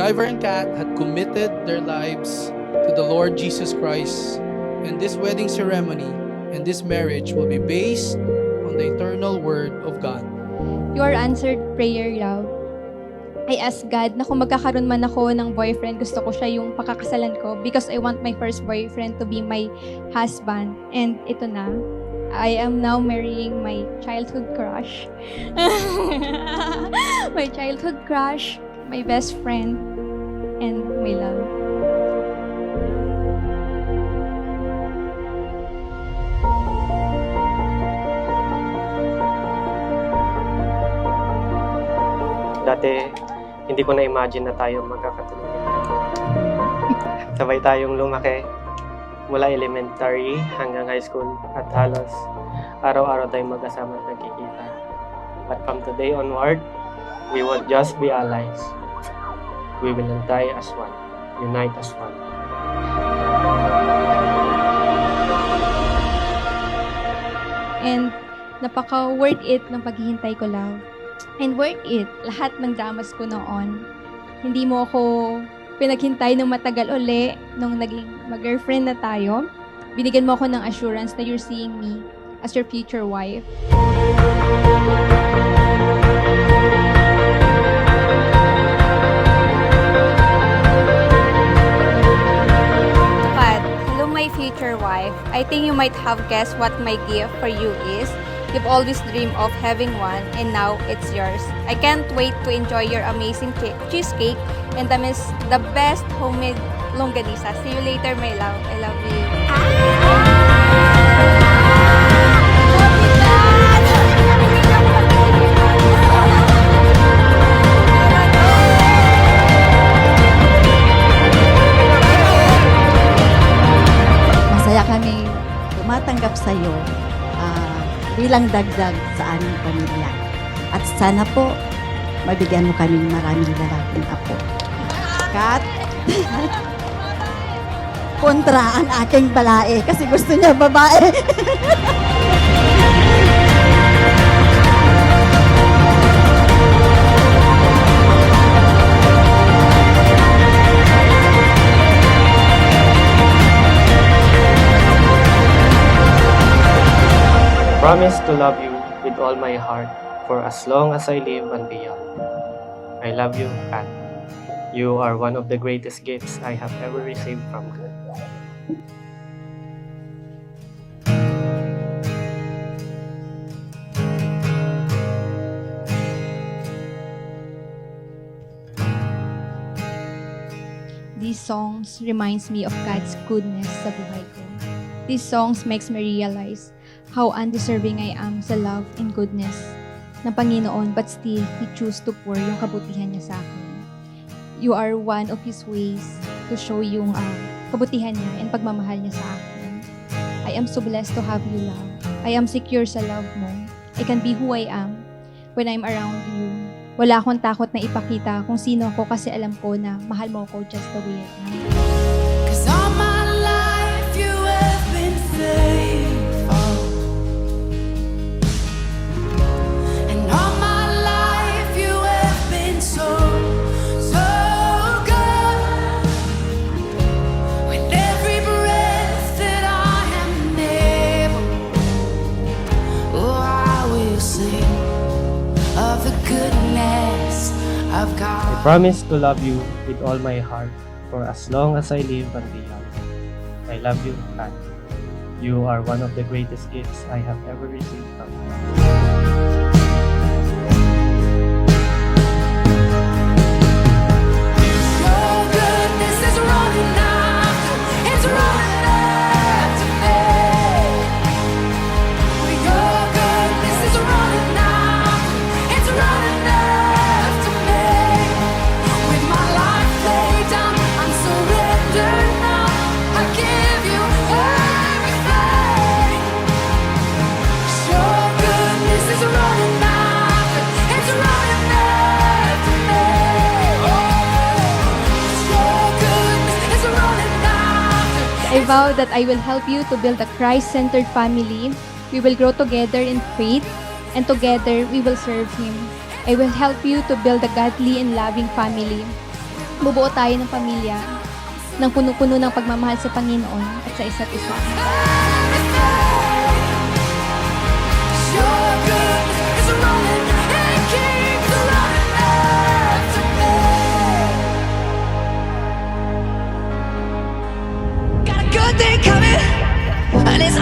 Ivor and Kat had committed their lives to the Lord Jesus Christ, and this wedding ceremony and this marriage will be based on the eternal Word of God. Your answered prayer, love. I ask God na kung magkakaroon man ako ng boyfriend, gusto ko siya yung pakakasalan ko because I want my first boyfriend to be my husband. And ito na, I am now marrying my childhood crush. My childhood crush, my best friend, and my love. Dati, hindi ko na-imagine na tayo magkakatulog. Sabay tayong lumaki mula elementary hanggang high school at halos araw-araw tayong magkasama at nagkikita. But from today onward, we won't just be allies. We will die as one, unite as one. And napaka-worth it ng paghihintay ko, love. And worth it, lahat ng dramas ko noon. Hindi mo ako pinaghintay ng matagal uli nung naging mag-girlfriend na tayo. Binigyan mo ako ng assurance na you're seeing me as your future wife. But, hello my future wife. I think you might have guessed what my gift for you is. You've always dreamed of having one, and now it's yours. I can't wait to enjoy your amazing cheesecake and the best homemade longganisa. See you later, my love. I love you. Masaya kami tumatanggap sa iyo bilang dagdag sa aming pamilya. At sana po, mabigyan mo kaming maraming lalaking apo. Kat, kontra ang aking balae kasi gusto niya babae. Promise to love you with all my heart for as long as I live and beyond. I love you, Kat. You are one of the greatest gifts I have ever received from God. These songs reminds me of God's goodness sa buhay ko. These songs makes me realize how undeserving I am sa love and goodness ng Panginoon, but still, He chose to pour yung kabutihan niya sa akin. You are one of His ways to show yung kabutihan niya and pagmamahal niya sa akin. I am so blessed to have you, love. I am secure sa love mo. I can be who I am when I'm around you. Wala akong takot na ipakita kung sino ako kasi alam ko na mahal mo ako just the way I am. Cause all my life you have been faithful, and all my life you have been so, so good. With every breath that I am able, oh, I will sing of the goodness of God. I promise to love you with all my heart for as long as I live and beyond. I love you, Kat. You are one of the greatest gifts I have ever received from God. Your goodness is running after, it's running after me. Your goodness is running after, it's running after me. With my life laid down, I'm surrendered now. I give you everything. Your goodness is running after, it's running after me. Your goodness is running after. I vow that I will help you to build a Christ-centered family. We will grow together in faith, and together we will serve Him. I will help you to build a godly and loving family. bubuo tayo ng pamilya ng puno-puno ng pagmamahal sa Panginoon at sa isa't isa. Your goodness is running and keeps running after me. Got a good thing coming, and it's